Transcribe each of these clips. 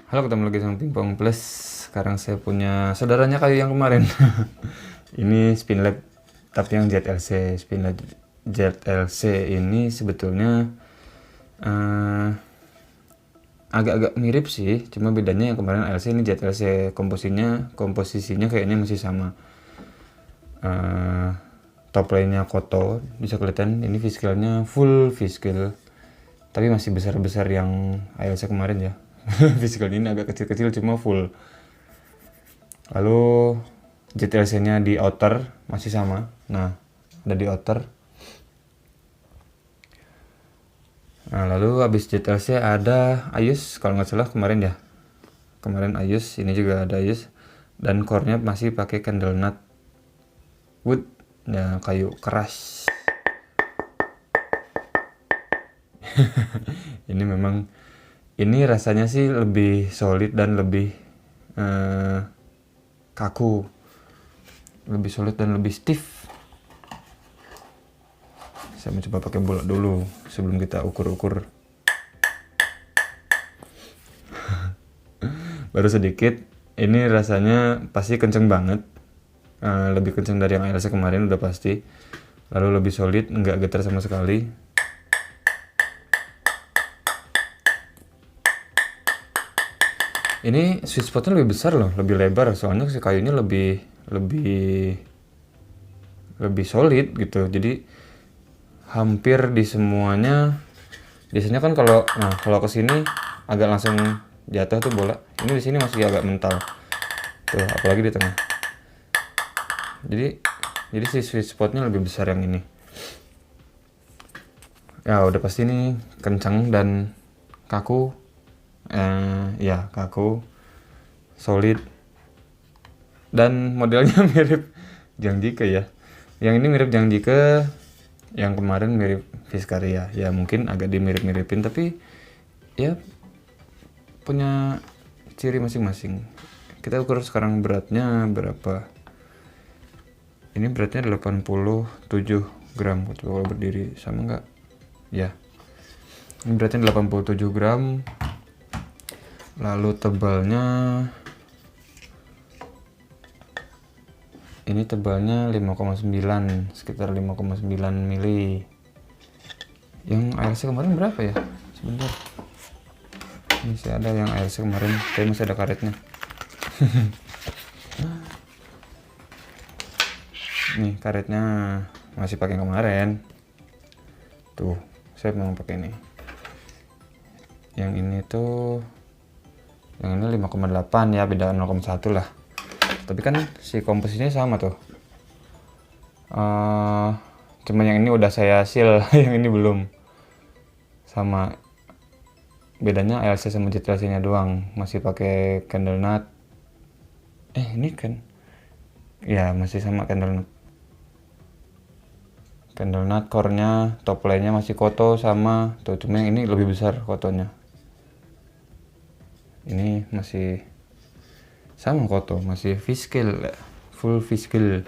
Halo, ketemu lagi sama Pingpong Plus. Sekarang saya punya saudaranya kayu yang kemarin. Ini Spinlab, tapi yang ZLC. Spinlab ZLC ini sebetulnya agak-agak mirip sih, cuma bedanya yang kemarin LC, ini ZLC. Komposisinya kayaknya masih sama. Top line-nya koto, bisa kelihatan. Ini V-scale-nya full V-scale, tapi masih besar-besar yang ALC kemarin ya. V-scale ini agak kecil-kecil cuma full. Lalu ZLC-nya di outer masih sama. Nah, ada di outer. Nah, lalu habis ZLC ada Ayus kalau nggak salah kemarin ya. Kemarin Ayus, ini juga ada Ayus. Dan core-nya masih pakai candle nut wood, ya kayu keras. Ini rasanya sih lebih solid dan lebih kaku, lebih solid dan lebih stiff. Saya mencoba pakai bola dulu sebelum kita ukur-ukur. Baru sedikit. Ini rasanya pasti kenceng banget, lebih kenceng dari yang ALC kemarin udah pasti. Lalu lebih solid, nggak getar sama sekali. Ini sweet spotnya lebih besar loh, lebih lebar, soalnya si kayunya lebih solid gitu. Jadi hampir di semuanya. Biasanya kan kalau ke sini agak langsung jatuh tuh bola. Ini di sini masih agak mental. Tuh, apalagi di tengah. Jadi si sweet spotnya lebih besar yang ini. Ya udah pasti ini kencang dan kaku. Ya kaku, solid, dan modelnya mirip Jang Jike ya. Yang ini mirip Jang Jike, yang kemarin mirip Fiskaria. Ya mungkin agak dimirip-miripin, tapi ya punya ciri masing-masing. Kita ukur sekarang beratnya berapa. Ini beratnya 87 gram. Kalau berdiri sama nggak? Ya, ini beratnya 87 gram. Lalu tebalnya, ini tebalnya 5,9, sekitar 5,9 mili. Yang ALC kemarin berapa ya? Sebentar. Ini masih ada yang ALC kemarin, tapi masih ada karetnya. Nih karetnya masih pakai kemarin. Tuh, saya mau pakai ini. Yang ini tuh, yang ini 5,8 ya, beda 0,1 lah. Tapi kan si komposisinya sama tuh. Cuma yang ini udah saya seal, yang ini belum. Sama. Bedanya ALC sama ZLC nya doang, masih pakai candle nut. Ini kan, ya masih sama candle nut. Candle nut core-nya, top line-nya masih koto sama tuh, cuma yang ini lebih besar kotonya. Ini masih sama koto, masih V-scale, full V-scale.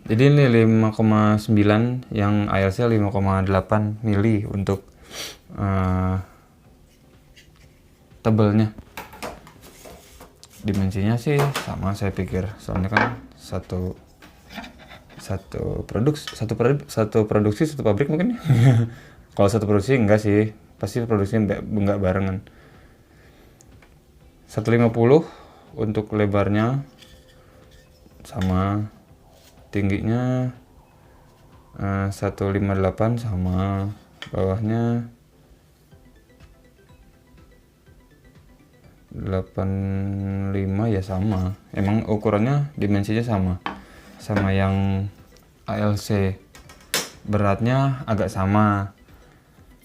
Jadi ini 5,9, yang ALC 5,8 mili untuk tebelnya. Dimensinya sih sama saya pikir, soalnya kan satu produksi satu pabrik mungkin. Kalau satu produksi enggak sih, pasti produksinya enggak barengan. 150 untuk lebarnya, sama tingginya 158, sama bawahnya 85 ya sama. Emang ukurannya dimensinya sama yang ALC. Beratnya agak sama.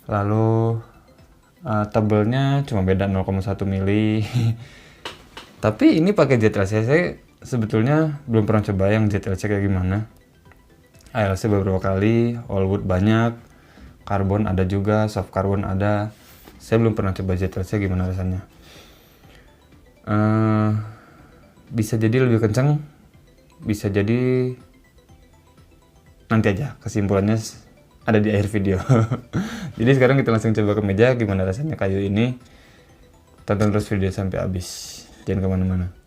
Lalu tebelnya cuma beda 0,1 mili. Tapi ini pakai ZLC. Saya sebetulnya belum pernah coba yang ZLC kayak gimana. ALC beberapa kali, all wood banyak, karbon ada juga, soft carbon ada. Saya belum pernah coba ZLC gimana rasanya. Bisa jadi lebih kencang, bisa jadi nanti aja kesimpulannya ada di akhir video. Jadi sekarang kita langsung coba ke meja gimana rasanya kayu ini. Tonton terus video sampai habis, jangan kemana-mana.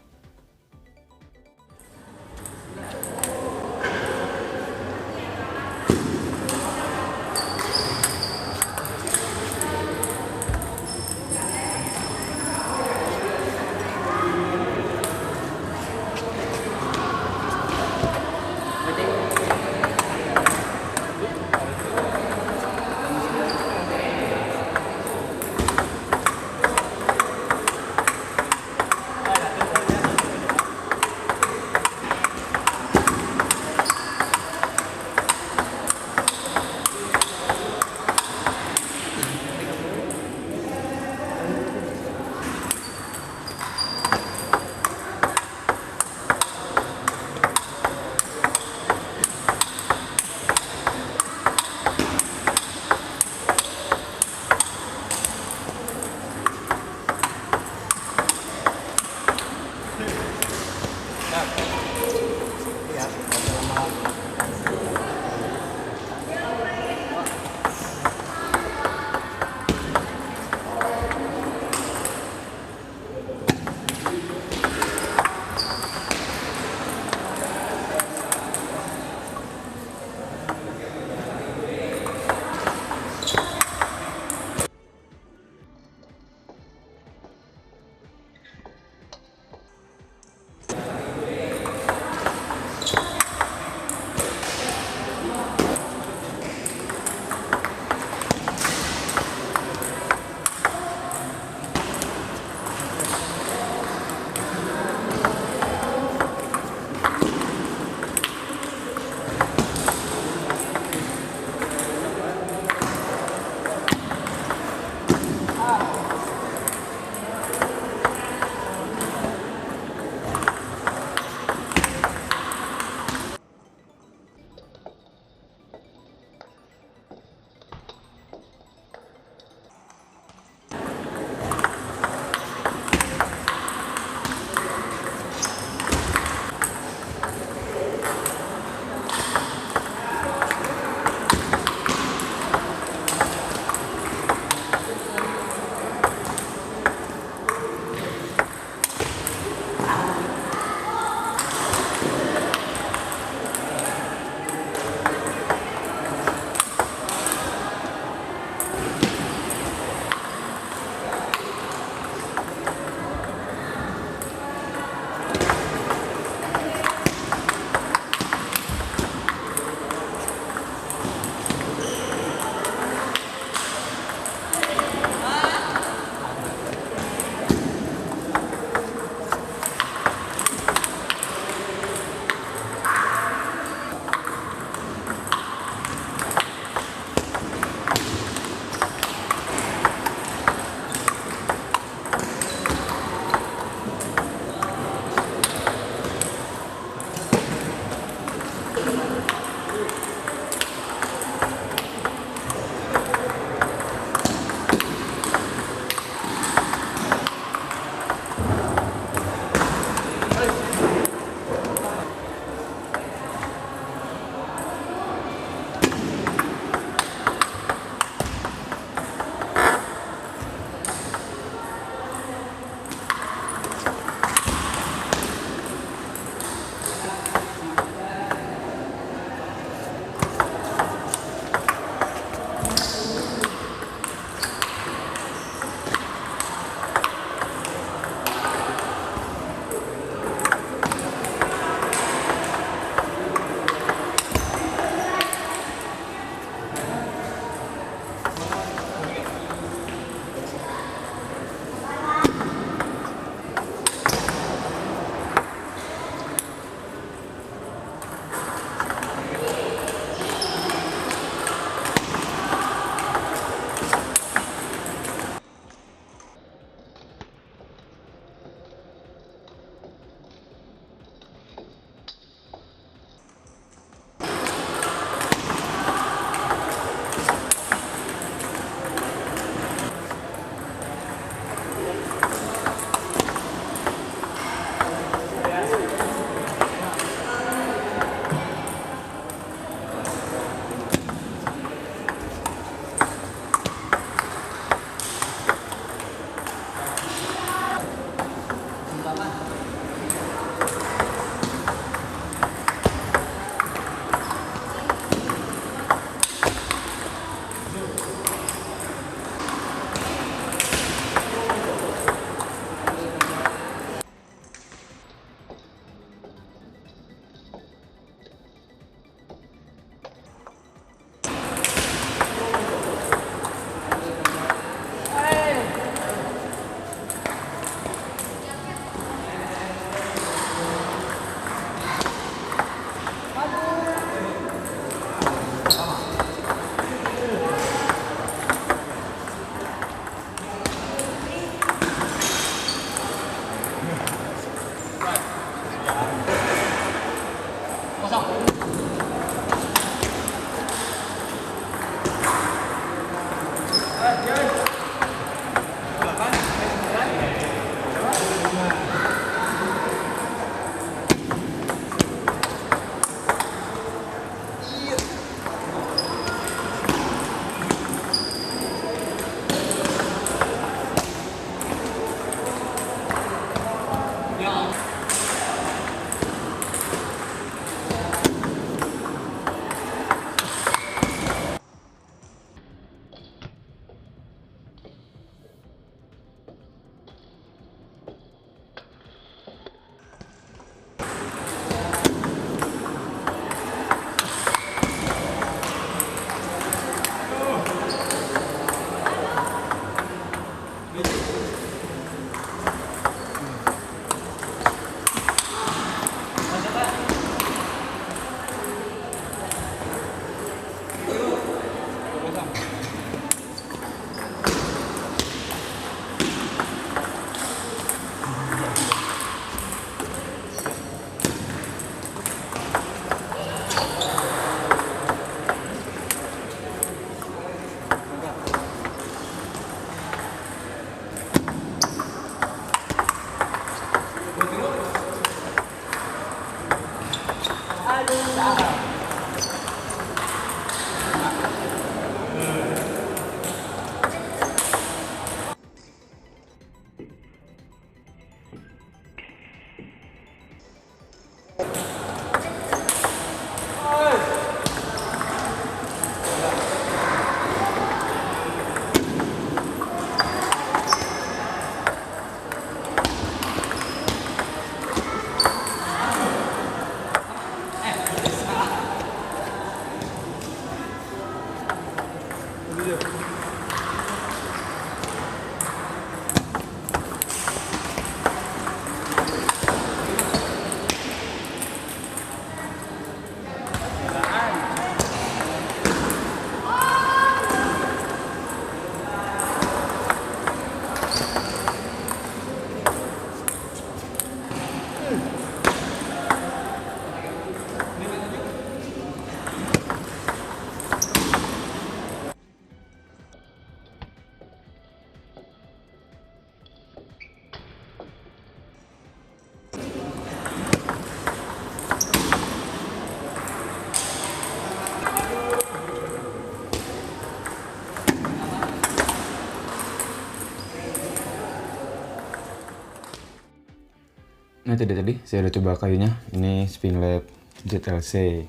Nah tadi saya udah coba kayunya. Ini Spinlab ZLC.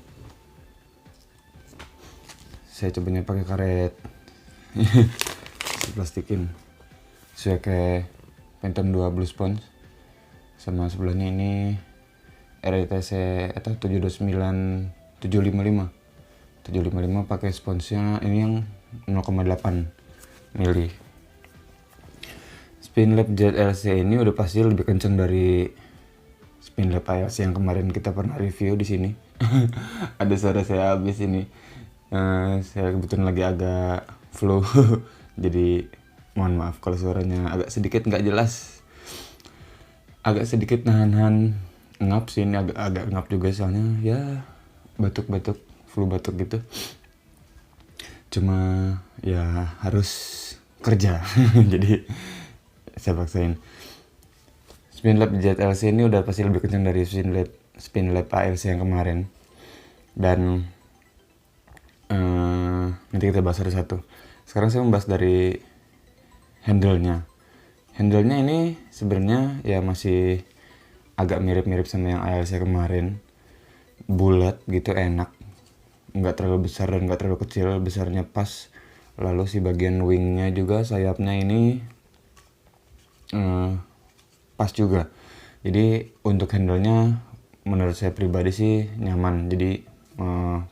Saya cobanya pakai karet. Plastikin. Saya kayak Phantom 2 Blue Sponge. Sama sebelahnya ini RTC atau 729 755 pakai sponsnya ini yang 0,8 mili. Spinlab ZLC ini udah pasti lebih kencang dari Spinlab ALC yang kemarin kita pernah review di sini. Ada suara saya habis ini. Saya kebetulan lagi agak flu. Jadi mohon maaf kalau suaranya agak sedikit nggak jelas. Agak sedikit nahan-nahan ngap sih, ini agak ngap juga soalnya ya batuk-batuk, flu batuk gitu. Cuma ya harus kerja. Jadi saya paksain. Spinlab ZLC ini udah pasti lebih kencang dari Spinlab ALC yang kemarin. Dan nanti kita bahas satu-satu. Sekarang saya membahas dari handle-nya. Handle-nya ini sebenarnya ya masih agak mirip-mirip sama yang ALC kemarin. Bulat gitu, enak. Nggak terlalu besar dan nggak terlalu kecil, besarnya pas. Lalu si bagian wingnya juga, sayapnya ini pas juga. Jadi untuk handle-nya menurut saya pribadi sih nyaman. Jadi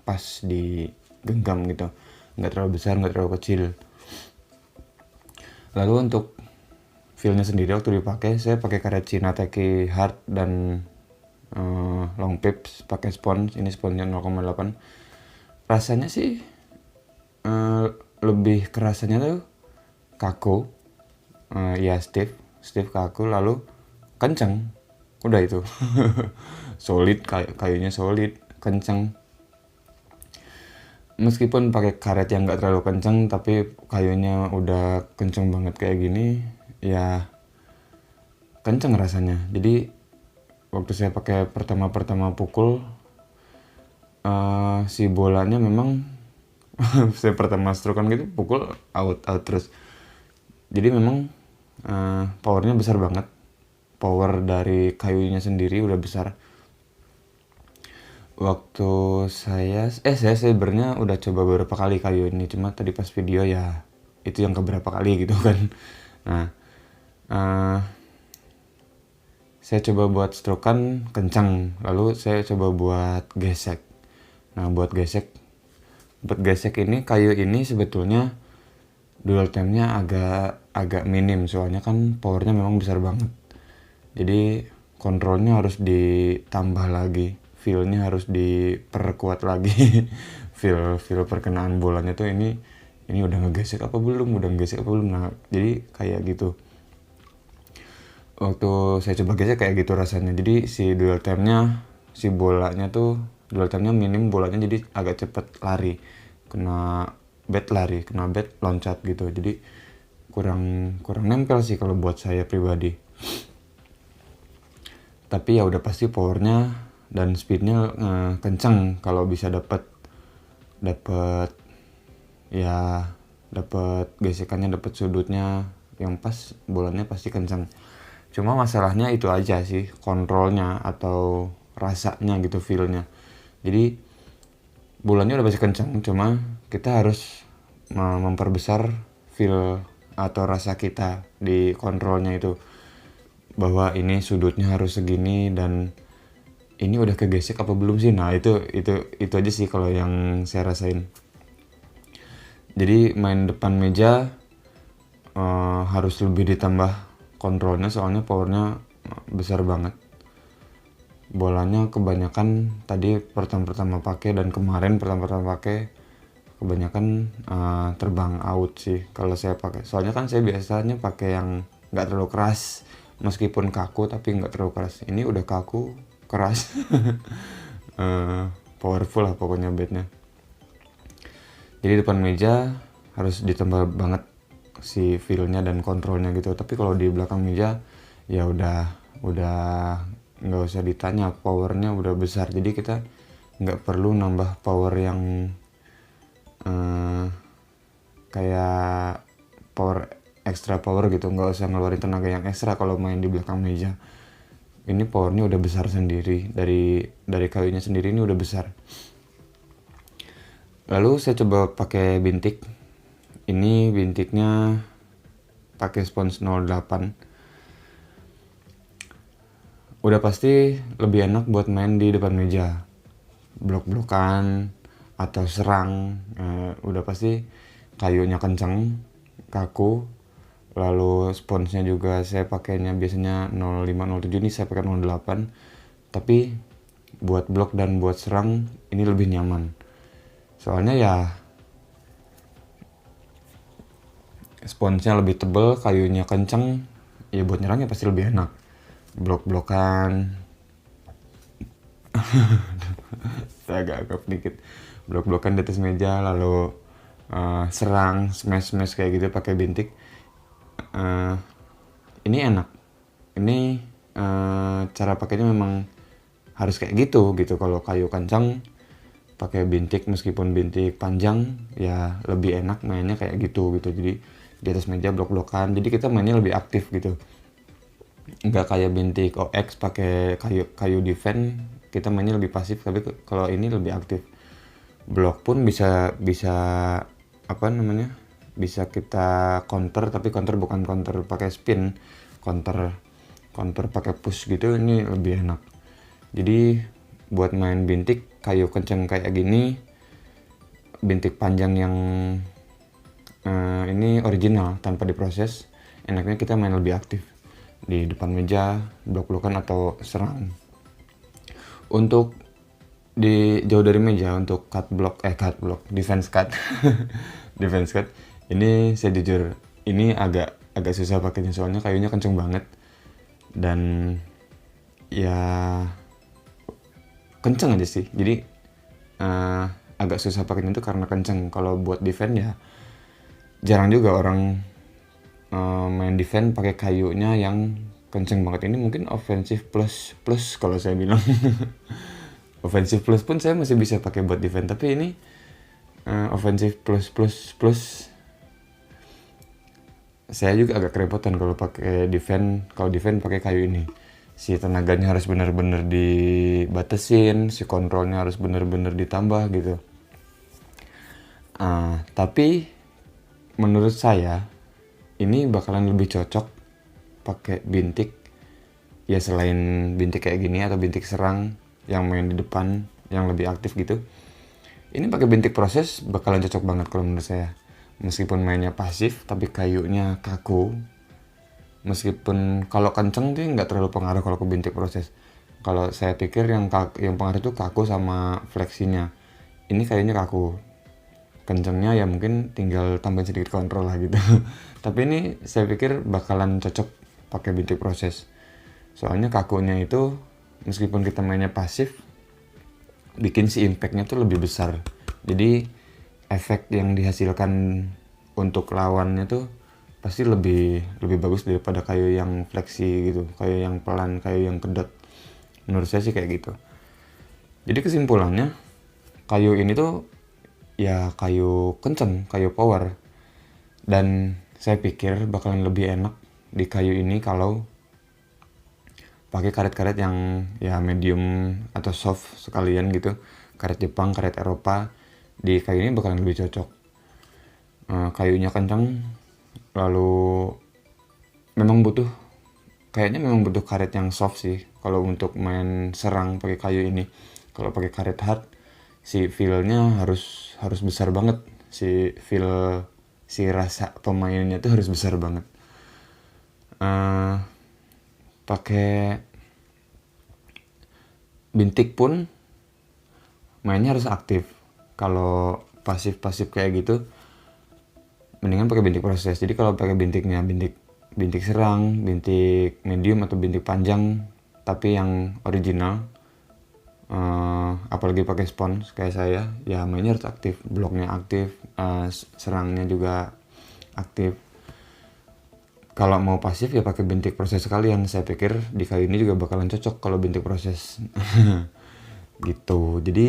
pas di genggam gitu, nggak terlalu besar, nggak terlalu kecil. Lalu untuk feel-nya sendiri waktu dipakai, saya pakai karet Cina Teki hard dan long pips, pakai spons. Ini sponsnya 0,8. Rasanya sih lebih kerasanya tuh kaku, ya stiff kaku, lalu kenceng. Udah itu. Solid, kayunya solid, kenceng. Meskipun pakai karet yang nggak terlalu kenceng, tapi kayunya udah kenceng banget kayak gini, ya kenceng rasanya. Jadi waktu saya pakai pertama pukul, si bolanya memang saya pertama stroke kan gitu, pukul out terus. Jadi memang powernya besar banget. Power dari kayunya sendiri udah besar. Waktu saya sebenarnya udah coba beberapa kali kayu ini, cuma tadi pas video ya itu yang keberapa kali gitu kan. Nah, saya coba buat strokean kencang, lalu saya coba buat gesek. Nah, buat gesek ini kayu ini sebetulnya dual time-nya agak minim, soalnya kan powernya memang besar banget. Jadi kontrolnya harus ditambah lagi, feel-nya harus diperkuat lagi. feel perkenaan bolanya tuh ini udah ngegesek apa belum, nah jadi kayak gitu. Waktu saya coba gesek kayak gitu rasanya. Jadi si dual time-nya, si bolanya tuh dual time-nya minim, bolanya jadi agak cepet lari, kena bed loncat gitu. Jadi kurang nempel sih kalau buat saya pribadi. Tapi ya udah pasti powernya dan speednya kenceng. Kalau bisa dapat gesekannya, dapat sudutnya yang pas, bolanya pasti kenceng. Cuma masalahnya itu aja sih, kontrolnya atau rasanya gitu, feelnya. Jadi bolanya udah pasti kenceng, cuma kita harus memperbesar feel atau rasa kita di kontrolnya itu, bahwa ini sudutnya harus segini dan ini udah kegesek apa belum sih. Nah itu aja sih kalau yang saya rasain. Jadi main depan meja harus lebih ditambah kontrolnya, soalnya powernya besar banget. Bolanya kebanyakan tadi pertama pakai dan kemarin pertama pakai kebanyakan terbang out sih kalau saya pakai. Soalnya kan saya biasanya pakai yang nggak terlalu keras, meskipun kaku tapi nggak terlalu keras. Ini udah kaku, keras, powerful lah pokoknya bednya. Jadi depan meja harus ditambah banget si feel-nya dan kontrolnya gitu. Tapi kalau di belakang meja ya udah nggak usah ditanya, powernya udah besar. Jadi kita nggak perlu nambah power yang kayak power extra power gitu, nggak usah ngeluarin tenaga yang ekstra kalau main di belakang meja. Ini powernya udah besar sendiri, dari kayunya sendiri ini udah besar. Lalu saya coba pakai bintik. Ini bintiknya pakai spons 08. Udah pasti lebih enak buat main di depan meja, blok-blokan atau serang. Udah pasti kayunya kenceng, kaku. Lalu sponsnya juga saya pakainya biasanya 0507, ini saya pakai 08. Tapi buat blok dan buat serang ini lebih nyaman. Soalnya ya sponsnya lebih tebal, kayunya kenceng, ya buat nyerangnya pasti lebih enak. Blok-blokan saya agak dikit, blok-blokan di atas meja, lalu serang, smash kayak gitu pakai bintik. Ini enak. Ini cara pakainya memang harus kayak gitu. Kalau kayu kencang pakai bintik, meskipun bintik panjang ya lebih enak mainnya kayak gitu. Jadi di atas meja blok-blokan, jadi kita mainnya lebih aktif gitu. Nggak kayak bintik OX pakai kayu defense, kita mainnya lebih pasif. Tapi kalau ini lebih aktif. Blok pun bisa bisa kita counter, tapi counter bukan counter pakai spin, counter pakai push gitu. Ini lebih enak. Jadi buat main bintik kayu kenceng kayak gini, bintik panjang yang ini original tanpa diproses, enaknya kita main lebih aktif di depan meja, blok-blokan atau serang. Untuk di jauh dari meja, untuk defense cut defense cut ini saya jujur ini agak susah pakainya, soalnya kayunya kenceng banget dan ya kenceng aja sih. Jadi agak susah pakainya itu karena kenceng. Kalau buat defense ya jarang juga orang main defense pakai kayunya yang kenceng banget. Ini mungkin offensive plus kalau saya bilang. Offensive plus pun saya masih bisa pakai buat defense, tapi ini offensive plus saya juga agak kerepotan kalau pakai defense. Kalau defense pakai kayu ini, si tenaganya harus benar-benar dibatasin, si kontrolnya harus benar-benar ditambah gitu. Tapi menurut saya ini bakalan lebih cocok pakai bintik ya, selain bintik kayak gini atau bintik serang yang main di depan yang lebih aktif gitu. Ini pakai bintik proses bakalan cocok banget kalau menurut saya. Meskipun mainnya pasif tapi kayunya kaku. Meskipun kalau kenceng sih nggak terlalu pengaruh kalau ke bintik proses. Kalau saya pikir yang pengaruh itu kaku sama fleksinya. Ini kayunya kaku. Kencengnya ya mungkin tinggal tambahin sedikit kontrol lah gitu. Tapi ini saya pikir bakalan cocok pakai bintik proses. Soalnya kakunya itu meskipun kita mainnya pasif, bikin si impactnya tuh lebih besar. Jadi efek yang dihasilkan untuk lawannya tuh pasti lebih bagus daripada kayu yang fleksi gitu, kayu yang pelan, kayu yang kedot. Menurut saya sih kayak gitu. Jadi kesimpulannya, kayu ini tuh ya kayu kenceng, kayu power. Dan saya pikir bakalan lebih enak di kayu ini kalau pakai karet-karet yang ya medium atau soft sekalian gitu. Karet Jepang, karet Eropa. Di kayu ini bakalan lebih cocok. Kayunya kenceng, lalu memang butuh karet yang soft sih kalau untuk main serang pakai kayu ini. Kalau pakai karet hard, si feel-nya harus besar banget si rasa pemainnya tuh harus besar banget. Pakai bintik pun mainnya harus aktif. Kalau pasif kayak gitu mendingan pakai bintik proses. Jadi kalau pakai bintiknya bintik serang, bintik medium atau bintik panjang tapi yang original, apalagi pakai spons kayak saya, ya mainnya harus aktif, bloknya aktif, serangnya juga aktif. Kalau mau pasif ya pakai bintik proses sekalian. Saya pikir di kayu ini juga bakalan cocok kalau bintik proses. Gitu. Jadi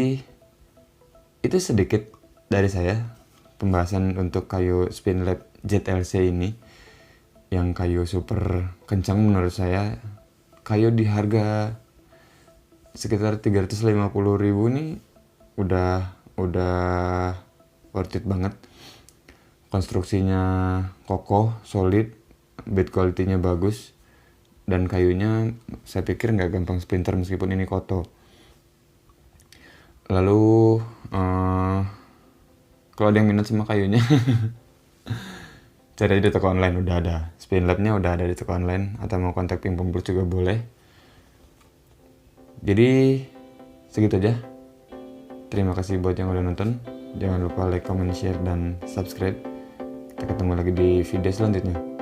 itu sedikit dari saya pembahasan untuk kayu Spinlab ZLC ini, yang kayu super kencang menurut saya. Kayu di harga sekitar 350.000 nih udah worth it banget. Konstruksinya kokoh, solid, build quality-nya bagus, dan kayunya saya pikir nggak gampang splinter meskipun ini koto. Lalu kalau ada yang minat sama kayunya cari di toko online, udah ada. Spinlabnya udah ada di toko online, atau mau kontak Pingpong Bros juga boleh. Jadi segitu aja. Terima kasih buat yang udah nonton. Jangan lupa like, comment, share, dan subscribe. Kita ketemu lagi di video selanjutnya.